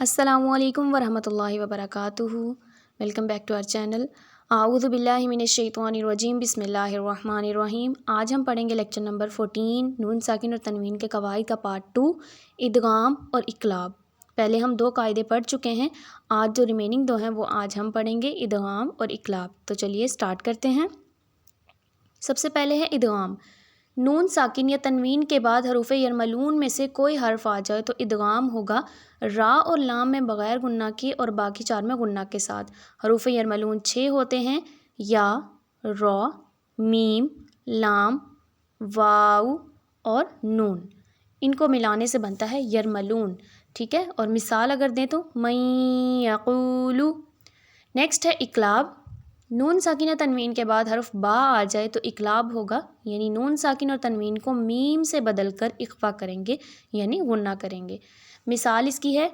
السلام علیکم ورحمۃ اللہ وبرکاتہ۔ Welcome back to our channel. اعوذ باللہ من الشیطان الرجیم، بسم اللہ الرحمن الرحیم۔ آج ہم پڑھیں گے لیکچر نمبر 14، نون ساکن اور تنوین کے قواعد کا پارٹ 2، ادغام اور اقلاب۔ پہلے ہم 2 قاعدے پڑھ چکے ہیں، آج جو ریمیننگ 2 ہیں وہ آج ہم پڑھیں گے، ادغام اور اقلاب۔ تو چلیے سٹارٹ کرتے ہیں۔ سب سے پہلے ہے ادغام۔ نون ساکن یا تنوین کے بعد حروف یرملون میں سے کوئی حرف آ جائے تو ادغام ہوگا را اور لام میں بغیر غنہ کے اور باقی 4 میں غنہ کے ساتھ۔ حروف یرملون 6 ہوتے ہیں، یا، را، میم، لام، واو اور نون۔ ان کو ملانے سے بنتا ہے یرملون، ٹھیک ہے۔ اور مثال اگر دیں تو من یقول۔ نیکسٹ ہے اقلاب۔ نون ساکن یا تنوین کے بعد حرف با آ جائے تو اقلاب ہوگا، یعنی نون ساکن اور تنوین کو میم سے بدل کر اخفا کریں گے، یعنی غنہ کریں گے۔ مثال اس کی ہے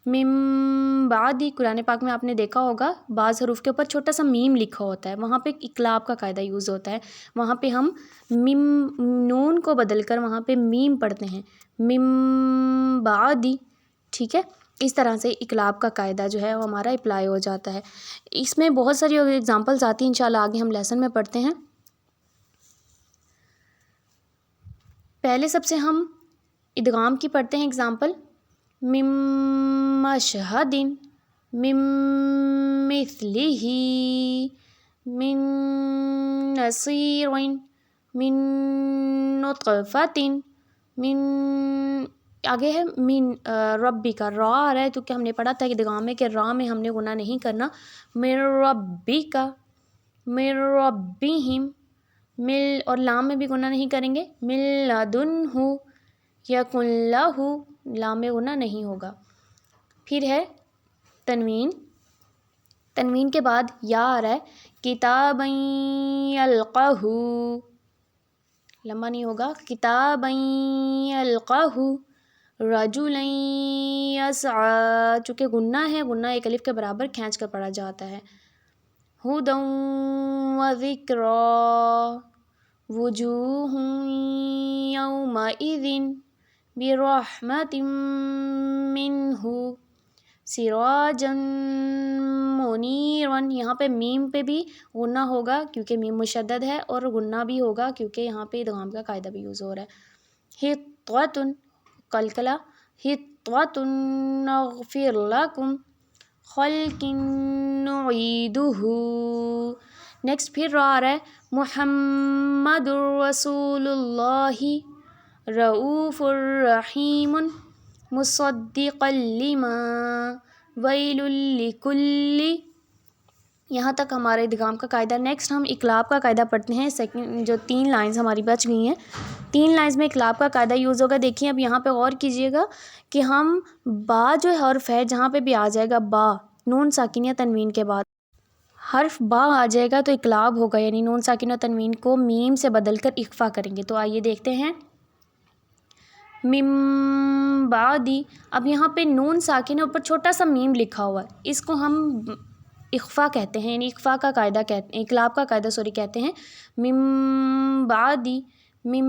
من بعد۔ قرآن پاک میں آپ نے دیکھا ہوگا بعض حروف کے اوپر چھوٹا سا میم لکھا ہوتا ہے، وہاں پہ اقلاب کا قاعدہ یوز ہوتا ہے، وہاں پہ ہم نون کو بدل کر وہاں پہ میم پڑھتے ہیں، من بعد، ٹھیک ہے۔ اس طرح سے اقلاب کا قاعدہ جو ہے وہ ہمارا اپلائی ہو جاتا ہے۔ اس میں بہت ساری ایگزامپلز آتی ہیں، انشاءاللہ آگے ہم لیسن میں پڑھتے ہیں۔ پہلے سب سے ہم ادغام کی پڑھتے ہیں ایگزامپل، من مشہد، من مثلہ، من نصیر، من نطفۃ، من، آگے ہے من ربی کا را آ رہا ہے تو کہ ہم نے پڑھا تھا کہ ادغام میں کہ را میں ہم نے غنہ نہیں کرنا، من ربی کا، من ربہم، مل، اور لام میں بھی غنہ نہیں کریں گے، من لدنہ، یکن لہ، لام میں غنہ نہیں ہوگا۔ پھر ہے تنوین۔ تنوین کے بعد یا آ رہا ہے، کتابا یلقہ، لمبا نہیں ہوگا، کتابا یلقہ، رجلا یسعی، چونکہ غنہ ہے، غنہ ایک الف کے برابر کھینچ کر پڑھا جاتا ہے۔ ہدی وذکری، وجوہ یومئذ برحمۃ منہ، سراجا منیرا، یہاں پہ میم پہ بھی غنہ ہوگا کیونکہ میم مشدد ہے، اور غنہ بھی ہوگا کیونکہ یہاں پہ ادغام کا قاعدہ بھی یوز ہو رہا ہے۔ حطۃ، قلقلہ، حطۃ نغفر لکم، خلق نعیدہ۔ نیکسٹ پھر را آ رہا ہے، محمد رسول اللہ، رؤوف الرحیم، مصدقا لما، ویل لکل۔ یہاں تک ہمارا ادغام کا قاعدہ۔ نیکسٹ ہم اقلاب کا قاعدہ پڑھتے ہیں، سیکنڈ جو 3 لائنز ہماری بچ گئی ہیں، 3 لائنز میں اقلاب کا قاعدہ یوز ہوگا۔ دیکھیں اب یہاں پہ غور کیجئے گا کہ ہم با جو حرف ہے جہاں پہ بھی آ جائے گا با، نون ساکن یا تنوین کے بعد حرف با آ جائے گا تو اقلاب ہوگا، یعنی نون ساکن و تنوین کو میم سے بدل کر اخفا کریں گے۔ تو آئیے دیکھتے ہیں، من بعد، اب یہاں پہ نون ساکن اوپر چھوٹا سا میم لکھا ہوا ہے، اس کو ہم اخفا کہتے ہیں، یعنی اخفا کا قاعدہ کہتے ہیں، اقلاب کا قاعدہ کہتے ہیں۔ من بعد، من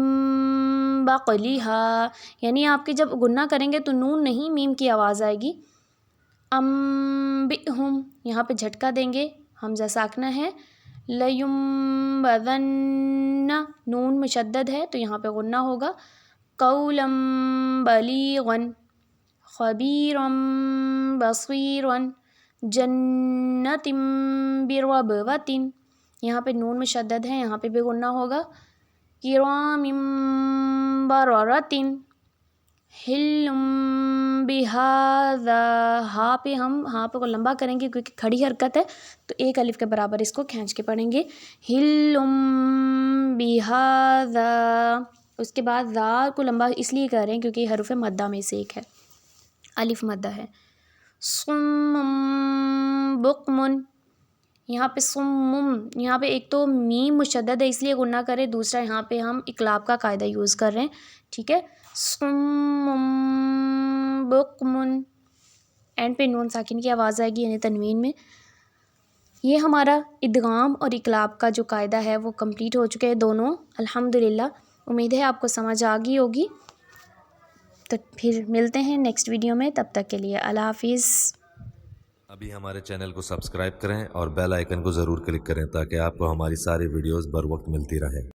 بقلہا، یعنی آپ کے جب غنہ کریں گے تو نون نہیں میم کی آواز آئے گی۔ انبئہم، یہاں پہ جھٹکا دیں گے، حمزہ ساکنہ ہے، لیمبذن، نون مشدد ہے تو یہاں پہ غنہ ہوگا، قولا بلیغا، خبیرا بصیرا، جنت بربوۃ، یہاں پہ نون مشدد ہے، یہاں پہ بھی غنہ ہوگا، کرام بررۃ، حلم بہذا، ہاں پہ ہم ہاں پہ کو لمبا کریں گے کیونکہ کھڑی حرکت ہے تو ایک الف کے برابر اس کو کھینچ کے پڑھیں گے، حلم بہذا۔ اس کے بعد ذا کو لمبا اس لیے کر رہے ہیں کیونکہ یہ حروف مدہ میں سے ایک ہے، الف مدہ ہے۔ صم بکم، یہاں پہ صم، یہاں پہ ایک تو میم مشدد ہے اس لیے غنہ کرے، دوسرا یہاں پہ ہم اقلاب کا قاعدہ یوز کر رہے ہیں، ٹھیک ہے۔ صم بکم، اینڈ پہ نون ساکن کی آواز آئے گی یعنی تنوین میں۔ یہ ہمارا ادغام اور اقلاب کا جو قاعدہ ہے وہ کمپلیٹ ہو چکے ہیں دونوں، الحمدللہ۔ امید ہے آپ کو سمجھ آ گئی ہوگی۔ تو پھر ملتے ہیں نیکسٹ ویڈیو میں، تب تک کے لیے اللہ حافظ۔ ابھی ہمارے چینل کو سبسکرائب کریں اور بیل آئیکن کو ضرور کلک کریں تاکہ آپ کو ہماری ساری ویڈیوز بر وقت ملتی رہیں۔